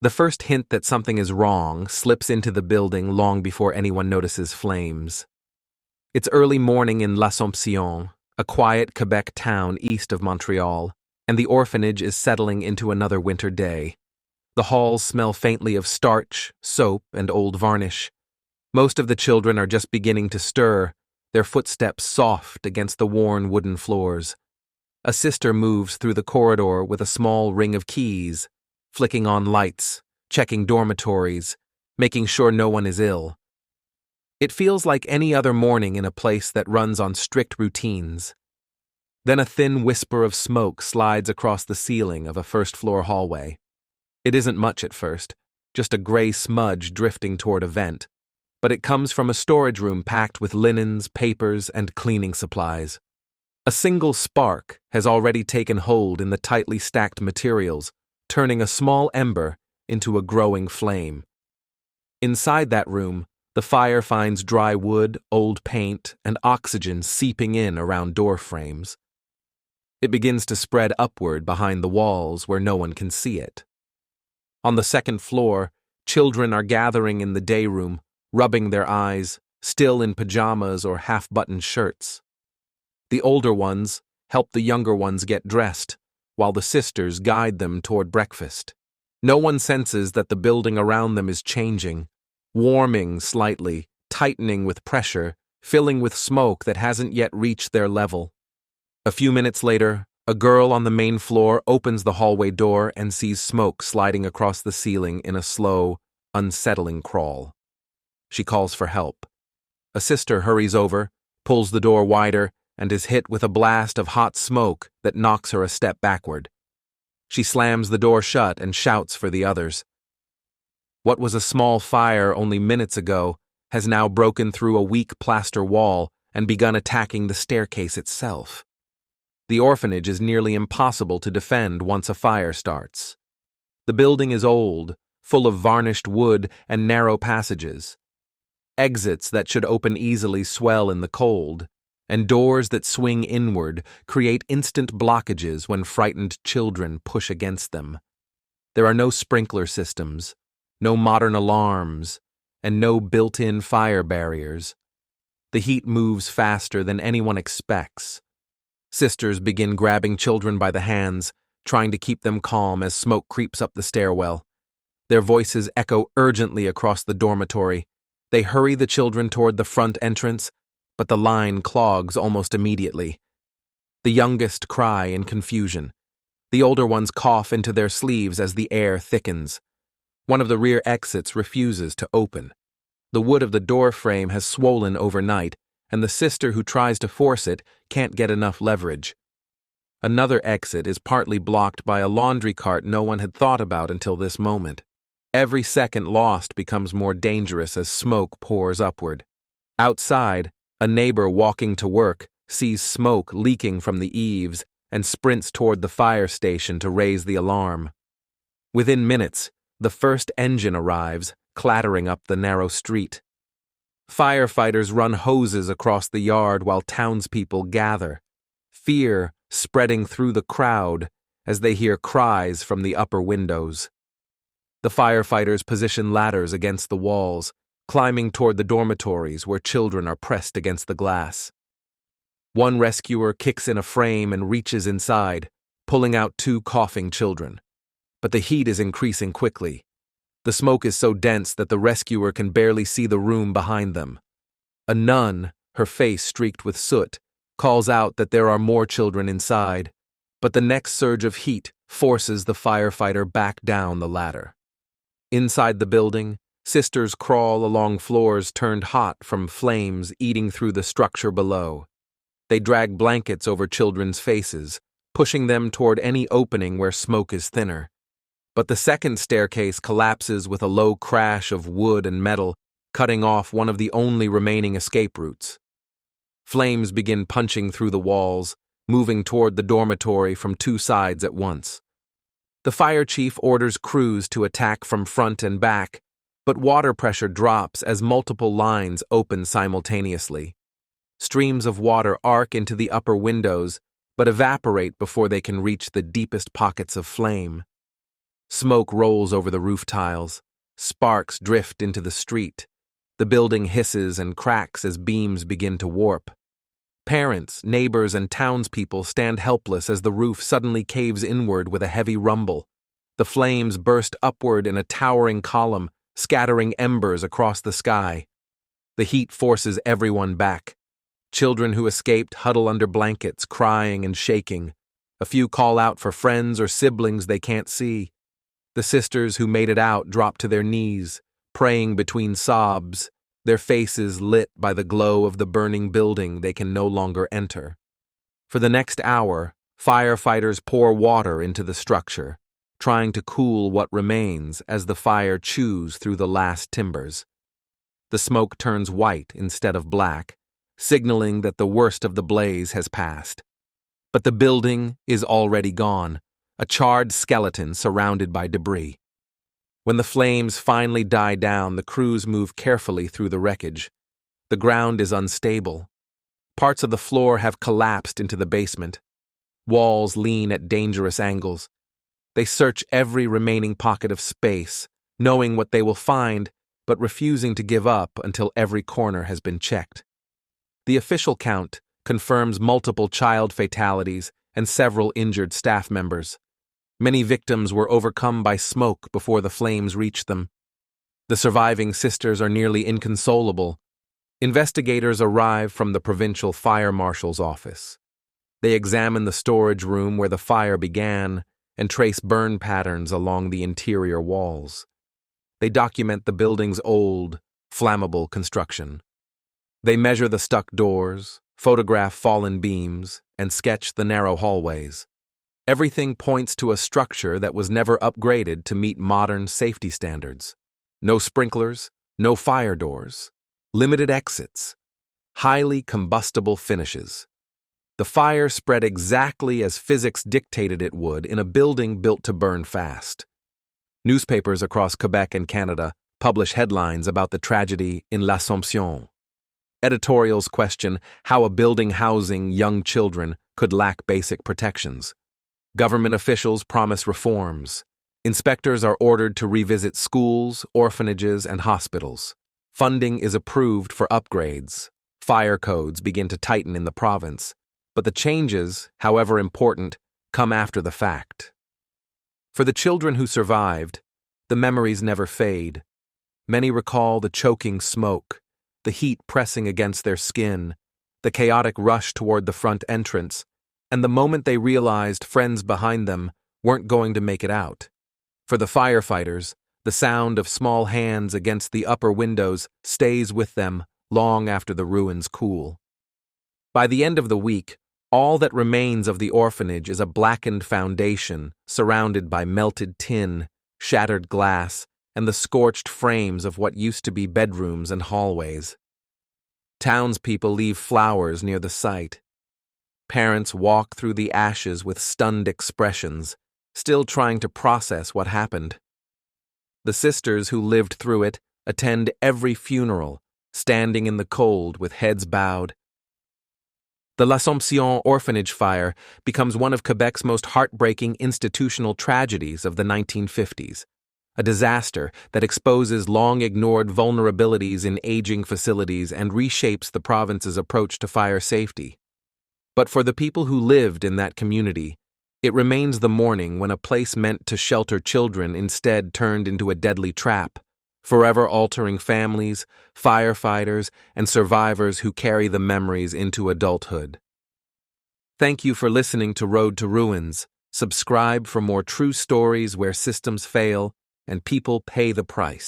The first hint that something is wrong slips into the building long before anyone notices flames. It's early morning in L'Assomption, a quiet Quebec town east of Montreal, and the orphanage is settling into another winter day. The halls smell faintly of starch, soap, and old varnish. Most of the children are just beginning to stir, their footsteps soft against the worn wooden floors. A sister moves through the corridor with a small ring of keys, flicking on lights, checking dormitories, making sure no one is ill. It feels like any other morning in a place that runs on strict routines. Then a thin whisper of smoke slides across the ceiling of a first-floor hallway. It isn't much at first, just a gray smudge drifting toward a vent, but it comes from a storage room packed with linens, papers, and cleaning supplies. A single spark has already taken hold in the tightly stacked materials, turning a small ember into a growing flame. Inside that room, the fire finds dry wood, old paint, and oxygen seeping in around door frames. It begins to spread upward behind the walls where no one can see it. On the second floor, children are gathering in the day room, rubbing their eyes, still in pajamas or half-buttoned shirts. The older ones help the younger ones get dressed, while the sisters guide them toward breakfast. No one senses that the building around them is changing, warming slightly, tightening with pressure, filling with smoke that hasn't yet reached their level. A few minutes later, a girl on the main floor opens the hallway door and sees smoke sliding across the ceiling in a slow, unsettling crawl. She calls for help. A sister hurries over, pulls the door wider, and is hit with a blast of hot smoke that knocks her a step backward. She slams the door shut and shouts for the others. What was a small fire only minutes ago has now broken through a weak plaster wall and begun attacking the staircase itself. The orphanage is nearly impossible to defend once a fire starts. The building is old, full of varnished wood and narrow passages. Exits that should open easily swell in the cold, and doors that swing inward create instant blockages when frightened children push against them. There are no sprinkler systems, no modern alarms, and no built-in fire barriers. The heat moves faster than anyone expects. Sisters begin grabbing children by the hands, trying to keep them calm as smoke creeps up the stairwell. Their voices echo urgently across the dormitory. They hurry the children toward the front entrance, but the line clogs almost immediately. The youngest cry in confusion. The older ones cough into their sleeves as the air thickens. One of the rear exits refuses to open. The wood of the door frame has swollen overnight, and the sister who tries to force it can't get enough leverage. Another exit is partly blocked by a laundry cart no one had thought about until this moment. Every second lost becomes more dangerous as smoke pours upward. Outside, a neighbor walking to work sees smoke leaking from the eaves and sprints toward the fire station to raise the alarm. Within minutes, the first engine arrives, clattering up the narrow street. Firefighters run hoses across the yard while townspeople gather, fear spreading through the crowd as they hear cries from the upper windows. The firefighters position ladders against the walls, climbing toward the dormitories where children are pressed against the glass. One rescuer kicks in a frame and reaches inside, pulling out two coughing children. But the heat is increasing quickly. The smoke is so dense that the rescuer can barely see the room behind them. A nun, her face streaked with soot, calls out that there are more children inside, but the next surge of heat forces the firefighter back down the ladder. Inside the building, sisters crawl along floors turned hot from flames eating through the structure below. They drag blankets over children's faces, pushing them toward any opening where smoke is thinner. But the second staircase collapses with a low crash of wood and metal, cutting off one of the only remaining escape routes. Flames begin punching through the walls, moving toward the dormitory from two sides at once. The fire chief orders crews to attack from front and back, but water pressure drops as multiple lines open simultaneously. Streams of water arc into the upper windows, but evaporate before they can reach the deepest pockets of flame. Smoke rolls over the roof tiles. Sparks drift into the street. The building hisses and cracks as beams begin to warp. Parents, neighbors, and townspeople stand helpless as the roof suddenly caves inward with a heavy rumble. The flames burst upward in a towering column, scattering embers across the sky. The heat forces everyone back. Children who escaped huddle under blankets, crying and shaking. A few call out for friends or siblings they can't see. The sisters who made it out drop to their knees, praying between sobs, their faces lit by the glow of the burning building they can no longer enter. For the next hour, firefighters pour water into the structure, trying to cool what remains as the fire chews through the last timbers. The smoke turns white instead of black, signaling that the worst of the blaze has passed. But the building is already gone, a charred skeleton surrounded by debris. When the flames finally die down, the crews move carefully through the wreckage. The ground is unstable. Parts of the floor have collapsed into the basement. Walls lean at dangerous angles. They search every remaining pocket of space, knowing what they will find, but refusing to give up until every corner has been checked. The official count confirms multiple child fatalities and several injured staff members. Many victims were overcome by smoke before the flames reached them. The surviving sisters are nearly inconsolable. Investigators arrive from the provincial fire marshal's office. They examine the storage room where the fire began and trace burn patterns along the interior walls. They document the building's old, flammable construction. They measure the stuck doors, photograph fallen beams, and sketch the narrow hallways. Everything points to a structure that was never upgraded to meet modern safety standards. No sprinklers, no fire doors, limited exits, highly combustible finishes. The fire spread exactly as physics dictated it would in a building built to burn fast. Newspapers across Quebec and Canada publish headlines about the tragedy in L'Assomption. Editorials question how a building housing young children could lack basic protections. Government officials promise reforms. Inspectors are ordered to revisit schools, orphanages, and hospitals. Funding is approved for upgrades. Fire codes begin to tighten in the province. But the changes, however important, come after the fact. For the children who survived, the memories never fade. Many recall the choking smoke, the heat pressing against their skin, the chaotic rush toward the front entrance, and the moment they realized friends behind them weren't going to make it out. For the firefighters, the sound of small hands against the upper windows stays with them long after the ruins cool. By the end of the week, all that remains of the orphanage is a blackened foundation surrounded by melted tin, shattered glass, and the scorched frames of what used to be bedrooms and hallways. Townspeople leave flowers near the site. Parents walk through the ashes with stunned expressions, still trying to process what happened. The sisters who lived through it attend every funeral, standing in the cold with heads bowed. The L'Assomption orphanage fire becomes one of Quebec's most heartbreaking institutional tragedies of the 1950s, a disaster that exposes long-ignored vulnerabilities in aging facilities and reshapes the province's approach to fire safety. But for the people who lived in that community, it remains the morning when a place meant to shelter children instead turned into a deadly trap, forever altering families, firefighters, and survivors who carry the memories into adulthood. Thank you for listening to Road to Ruins. Subscribe for more true stories where systems fail and people pay the price.